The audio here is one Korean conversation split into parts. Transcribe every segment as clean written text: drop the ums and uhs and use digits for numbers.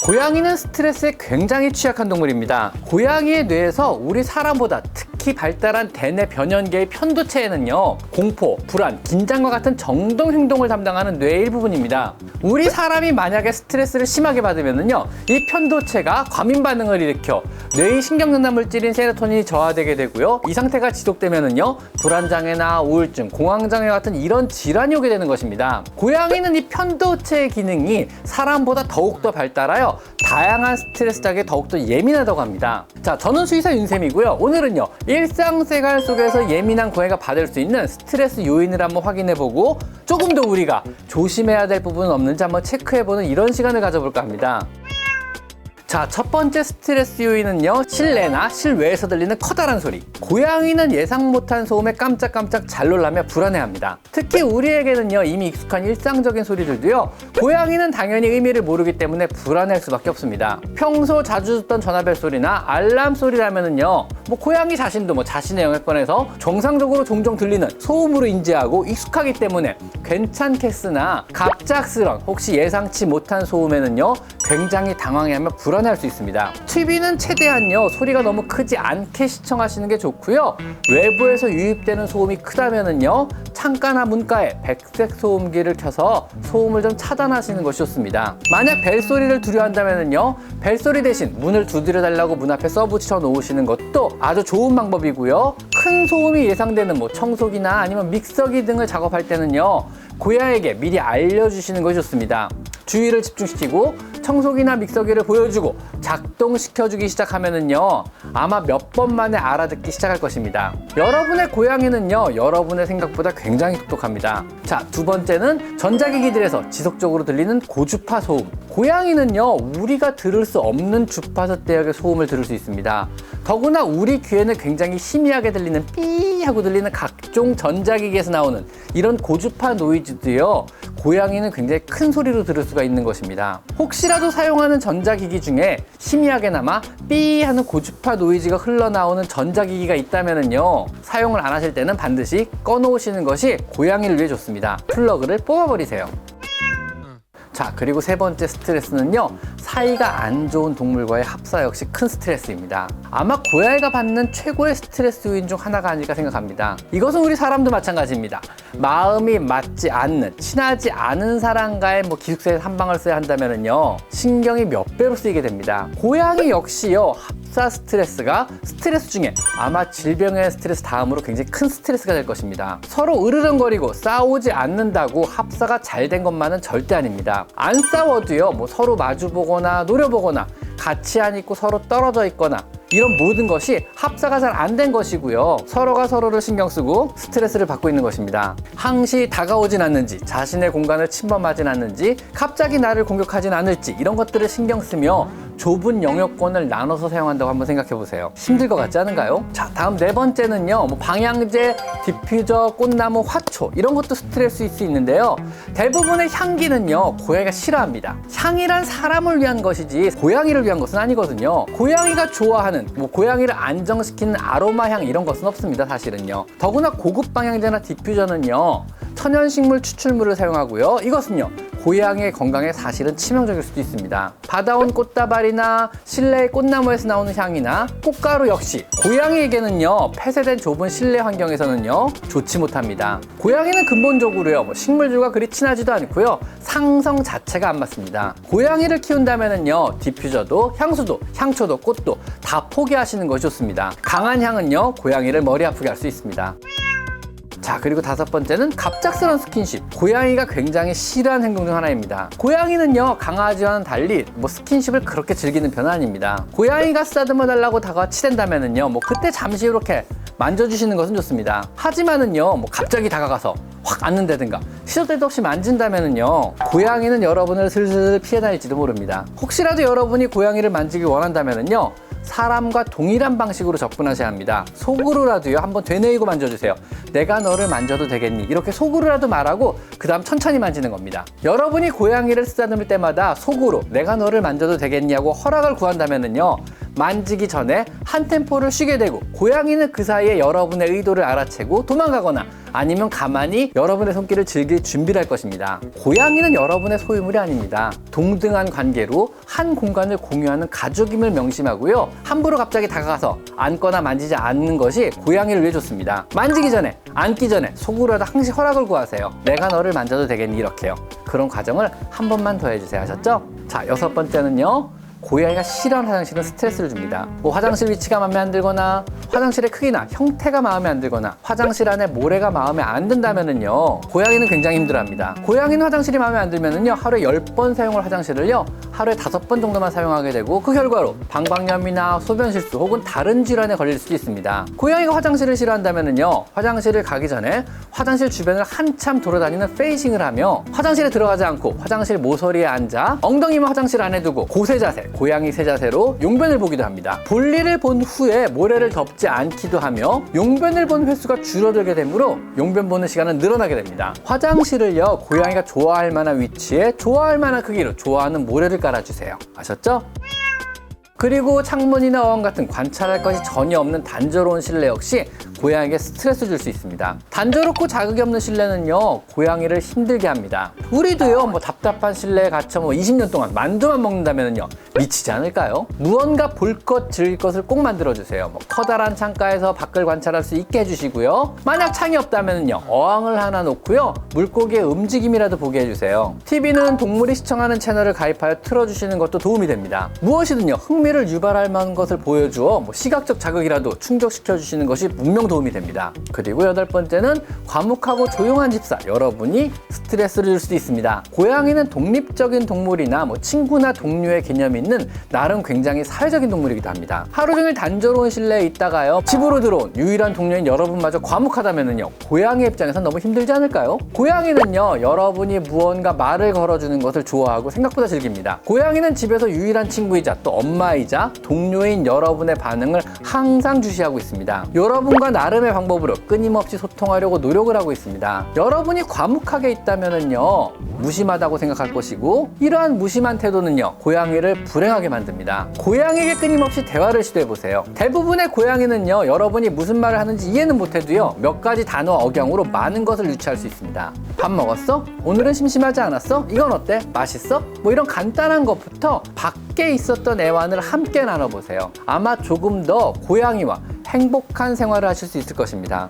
고양이는 스트레스에 굉장히 취약한 동물입니다. 고양이의 뇌에서 우리 사람보다 특히 발달한 대뇌 변연계의 편도체에는요, 공포, 불안, 긴장과 같은 정동 행동을 담당하는 뇌의 일부분입니다. 우리 사람이 만약에 스트레스를 심하게 받으면요, 이 편도체가 과민 반응을 일으켜 뇌의 신경전달 물질인 세로토닌이 저하되게 되고요, 이 상태가 지속되면요, 불안장애나 우울증, 공황장애 같은 이런 질환이 오게 되는 것입니다. 고양이는 이 편도체의 기능이 사람보다 더욱더 발달하여 다양한 스트레스작에 더욱더 예민하다고 합니다. 자, 저는 수의사 윤쌤이고요. 오늘은요, 일상생활 속에서 예민한 고양이가 받을 수 있는 스트레스 요인을 한번 확인해보고 조금 더 우리가 조심해야 될 부분은 없는지 한번 체크해보는 이런 시간을 가져볼까 합니다. 자, 첫 번째 스트레스 요인은요, 실내나 실외에서 들리는 커다란 소리. 고양이는 예상 못한 소음에 깜짝깜짝 잘 놀라며 불안해합니다. 특히 우리에게는요, 이미 익숙한 일상적인 소리들도요, 고양이는 당연히 의미를 모르기 때문에 불안할 수밖에 없습니다. 평소 자주 듣던 전화벨 소리나 알람 소리라면은요, 고양이 자신도 자신의 영역권에서 정상적으로 종종 들리는 소음으로 인지하고 익숙하기 때문에 괜찮겠으나 갑작스런 혹시 예상치 못한 소음에는요, 굉장히 당황해하며 불안할 수 있습니다. TV는 최대한요, 소리가 너무 크지 않게 시청하시는 게 좋고요. 외부에서 유입되는 소음이 크다면은요, 창가나 문가에 백색 소음기를 켜서 소음을 좀 차단하시는 것이 좋습니다. 만약 벨소리를 두려워한다면은요, 벨소리 대신 문을 두드려 달라고 문 앞에 써붙여 놓으시는 것도 아주 좋은 방법이고요. 큰 소음이 예상되는 청소기나 아니면 믹서기 등을 작업할 때는요, 고양이에게 미리 알려주시는 것이 좋습니다. 주의를 집중시키고 청소기나 믹서기를 보여주고 작동시켜주기 시작하면은요, 아마 몇 번 만에 알아듣기 시작할 것입니다. 여러분의 고양이는요, 여러분의 생각보다 굉장히 똑똑합니다. 자, 두 번째는 전자기기들에서 지속적으로 들리는 고주파 소음. 고양이는요, 우리가 들을 수 없는 주파수 대역의 소음을 들을 수 있습니다. 더구나 우리 귀에는 굉장히 희미하게 들리는 삐 하고 들리는 각종 전자기기에서 나오는 이런 고주파 노이즈도요, 고양이는 굉장히 큰 소리로 들을 수가 있는 것입니다. 혹시라도 사용하는 전자기기 중에 희미하게나마 삐 하는 고주파 노이즈가 흘러나오는 전자기기가 있다면은요, 사용을 안 하실 때는 반드시 꺼놓으시는 것이 고양이를 위해 좋습니다. 플러그를 뽑아버리세요. 자, 그리고 세 번째 스트레스는요, 사이가 안 좋은 동물과의 합사 역시 큰 스트레스입니다. 아마 고양이가 받는 최고의 스트레스 요인 중 하나가 아닐까 생각합니다. 이것은 우리 사람도 마찬가지입니다. 마음이 맞지 않는, 친하지 않은 사람과의 기숙사에서 한 방을 써야 한다면은요, 신경이 몇 배로 쓰이게 됩니다. 고양이 역시요, 합사 스트레스가 스트레스 중에 아마 질병의 스트레스 다음으로 굉장히 큰 스트레스가 될 것입니다. 서로 으르렁거리고 싸우지 않는다고 합사가 잘 된 것만은 절대 아닙니다. 안 싸워도요, 서로 마주보거나 노려보거나 같이 안 있고 서로 떨어져 있거나 이런 모든 것이 합사가 잘 안 된 것이고요, 서로가 서로를 신경 쓰고 스트레스를 받고 있는 것입니다. 항시 다가오진 않는지, 자신의 공간을 침범하진 않는지, 갑자기 나를 공격하진 않을지, 이런 것들을 신경 쓰며 좁은 영역권을 나눠서 사용한다고 한번 생각해 보세요. 힘들 것 같지 않은가요? 자, 다음 네 번째는요, 방향제, 디퓨저, 꽃나무, 화초 이런 것도 스트레스일 수 있는데요, 대부분의 향기는요, 고양이가 싫어합니다. 향이란 사람을 위한 것이지 고양이를 위한 것은 아니거든요. 고양이가 좋아하는 고양이를 안정시키는 아로마 향 이런 것은 없습니다, 사실은요. 더구나 고급 방향제나 디퓨저는요, 천연식물 추출물을 사용하고요, 이것은요, 고양이의 건강에 사실은 치명적일 수도 있습니다. 받아온 꽃다발이나 실내의 꽃나무에서 나오는 향이나 꽃가루 역시 고양이에게는요, 폐쇄된 좁은 실내 환경에서는요, 좋지 못합니다. 고양이는 근본적으로요, 식물들과 그리 친하지도 않고요, 상성 자체가 안 맞습니다. 고양이를 키운다면은요, 디퓨저도 향수도 향초도 꽃도 다 포기하시는 것이 좋습니다. 강한 향은요, 고양이를 머리 아프게 할 수 있습니다. 자, 그리고 다섯 번째는 갑작스러운 스킨십. 고양이가 굉장히 싫어하는 행동 중 하나입니다. 고양이는요, 강아지와는 달리 스킨십을 그렇게 즐기는 편은 아닙니다. 고양이가 쓰다듬어 달라고 다가와 치댄다면은요, 그때 잠시 이렇게 만져주시는 것은 좋습니다. 하지만은요, 갑자기 다가가서 확 앉는다든가 시도 때도 없이 만진다면은요, 고양이는 여러분을 슬슬 피해 다닐지도 모릅니다. 혹시라도 여러분이 고양이를 만지길 원한다면은요, 사람과 동일한 방식으로 접근하셔야 합니다. 속으로라도요, 한번 되뇌이고 만져주세요. 내가 너를 만져도 되겠니? 이렇게 속으로라도 말하고 그 다음 천천히 만지는 겁니다. 여러분이 고양이를 쓰다듬을 때마다 속으로 내가 너를 만져도 되겠니? 하고 허락을 구한다면은요, 만지기 전에 한 템포를 쉬게 되고 고양이는 그 사이에 여러분의 의도를 알아채고 도망가거나 아니면 가만히 여러분의 손길을 즐길 준비를 할 것입니다. 고양이는 여러분의 소유물이 아닙니다. 동등한 관계로 한 공간을 공유하는 가족임을 명심하고요. 함부로 갑자기 다가가서 안거나 만지지 않는 것이 고양이를 위해 좋습니다. 만지기 전에, 안기 전에 속으로라도 항시 허락을 구하세요. 내가 너를 만져도 되겠니? 이렇게요. 그런 과정을 한 번만 더 해주세요. 하셨죠? 자, 6번째는요. 고양이가 싫어하는 화장실은 스트레스를 줍니다. 뭐 화장실 위치가 마음에 안 들거나 화장실의 크기나 형태가 마음에 안 들거나 화장실 안에 모래가 마음에 안 든다면은요, 고양이는 굉장히 힘들어합니다. 고양이는 화장실이 마음에 안 들면은요, 하루에 10번 사용할 화장실을요, 하루에 5번 정도만 사용하게 되고 그 결과로 방광염이나 소변 실수 혹은 다른 질환에 걸릴 수도 있습니다. 고양이가 화장실을 싫어한다면은요, 화장실을 가기 전에 화장실 주변을 한참 돌아다니는 페이싱을 하며 화장실에 들어가지 않고 화장실 모서리에 앉아 엉덩이만 화장실 안에 두고 고세 자세, 고양이 세 자세로 용변을 보기도 합니다. 볼일을 본 후에 모래를 덮지 않기도 하며 용변을 본 횟수가 줄어들게 되므로 용변 보는 시간은 늘어나게 됩니다. 화장실을요, 고양이가 좋아할 만한 위치에 좋아할 만한 크기로 좋아하는 모래를 깔아주세요. 아셨죠? 그리고 창문이나 어항 같은 관찰할 것이 전혀 없는 단조로운 실내 역시 고양이에게 스트레스 줄 수 있습니다. 단조롭고 자극이 없는 실내는요, 고양이를 힘들게 합니다. 우리도요, 뭐 답답한 실내에 갇혀 20년 동안 만두만 먹는다면요, 미치지 않을까요? 무언가 볼 것, 즐길 것을 꼭 만들어주세요. 뭐 커다란 창가에서 밖을 관찰할 수 있게 해주시고요. 만약 창이 없다면요, 어항을 하나 놓고요, 물고기의 움직임이라도 보게 해주세요. TV는 동물이 시청하는 채널을 가입하여 틀어주시는 것도 도움이 됩니다. 무엇이든요, 흥미를 유발할 만한 것을 보여주어 시각적 자극이라도 충족시켜주시는 것이 분명 도움이 됩니다. 그리고 8번째는 과묵하고 조용한 집사, 여러분이 스트레스를 줄 수도 있습니다. 고양이는 독립적인 동물이나 친구나 동료의 개념이 있는 나름 굉장히 사회적인 동물이기도 합니다. 하루 종일 단조로운 실내에 있다가요, 집으로 들어온 유일한 동료인 여러분마저 과묵하다면은요, 고양이 입장에선 너무 힘들지 않을까요? 고양이는요, 여러분이 무언가 말을 걸어주는 것을 좋아하고 생각보다 즐깁니다. 고양이는 집에서 유일한 친구이자 또 엄마이자 동료인 여러분의 반응을 항상 주시하고 있습니다. 여러분과 나름의 방법으로 끊임없이 소통하려고 노력을 하고 있습니다. 여러분이 과묵하게 있다면은요, 무심하다고 생각할 것이고, 이러한 무심한 태도는요, 고양이를 불행하게 만듭니다. 고양이에게 끊임없이 대화를 시도해보세요. 대부분의 고양이는요, 여러분이 무슨 말을 하는지 이해는 못해도요, 몇 가지 단어 억양으로 많은 것을 유추할 수 있습니다. 밥 먹었어? 오늘은 심심하지 않았어? 이건 어때? 맛있어? 이런 간단한 것부터 밖에 있었던 애완을 함께 나눠보세요. 아마 조금 더 고양이와 행복한 생활을 하실 수 있을 것입니다.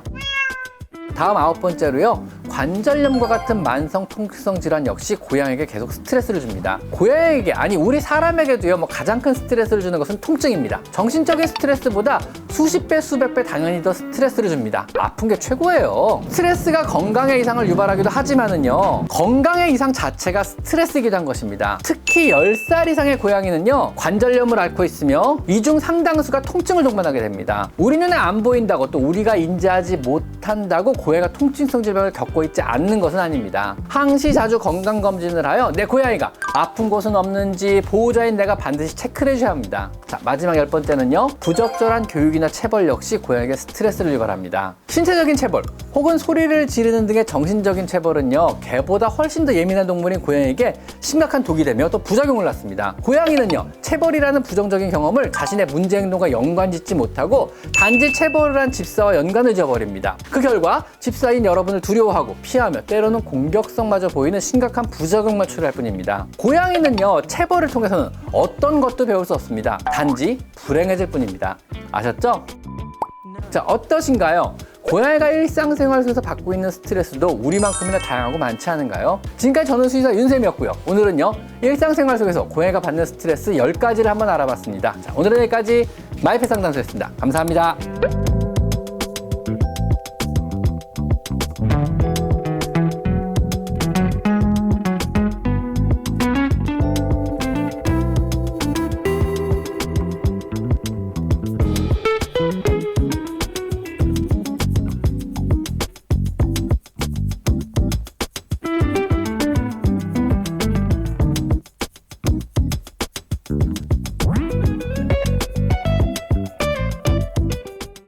다음 9번째로요, 관절염과 같은 만성 통증성 질환 역시 고양이에게 계속 스트레스를 줍니다. 고양이에게, 아니 우리 사람에게도요, 가장 큰 스트레스를 주는 것은 통증입니다. 정신적인 스트레스보다 수십 배, 수백 배 당연히 더 스트레스를 줍니다. 아픈 게 최고예요. 스트레스가 건강의 이상을 유발하기도 하지만은요, 건강의 이상 자체가 스트레스이기도 한 것입니다. 특히 10살 이상의 고양이는요, 관절염을 앓고 있으며 이 중 상당수가 통증을 동반하게 됩니다. 우리 눈에 안 보인다고 또 우리가 인지하지 못한다고 고양이가 통증성 질병을 겪고 있지 않는 것은 아닙니다. 항시 자주 건강검진을 하여 내 고양이가 아픈 곳은 없는지 보호자인 내가 반드시 체크를 해줘야 합니다. 자, 마지막 10번째는요, 부적절한 교육이나 체벌 역시 고양이에게 스트레스를 유발합니다. 신체적인 체벌 혹은 소리를 지르는 등의 정신적인 체벌은요, 개보다 훨씬 더 예민한 동물인 고양이에게 심각한 독이 되며 또 부작용을 낳습니다. 고양이는요, 체벌이라는 부정적인 경험을 자신의 문제 행동과 연관짓지 못하고 단지 체벌을 한 집사와 연관을 지어버립니다. 그 결과 집사인 여러분을 두려워하고 피하며 때로는 공격성마저 보이는 심각한 부작용만 초래할 뿐입니다. 고양이는요, 체벌을 통해서는 어떤 것도 배울 수 없습니다. 단지 불행해질 뿐입니다. 아셨죠? 자, 어떠신가요? 고양이가 일상생활 속에서 받고 있는 스트레스도 우리만큼이나 다양하고 많지 않은가요? 지금까지 저는 수의사 윤쌤이었고요. 오늘은요, 일상생활 속에서 고양이가 받는 스트레스 10가지를 한번 알아봤습니다. 자, 오늘은 여기까지 마이펫 상담소였습니다. 감사합니다.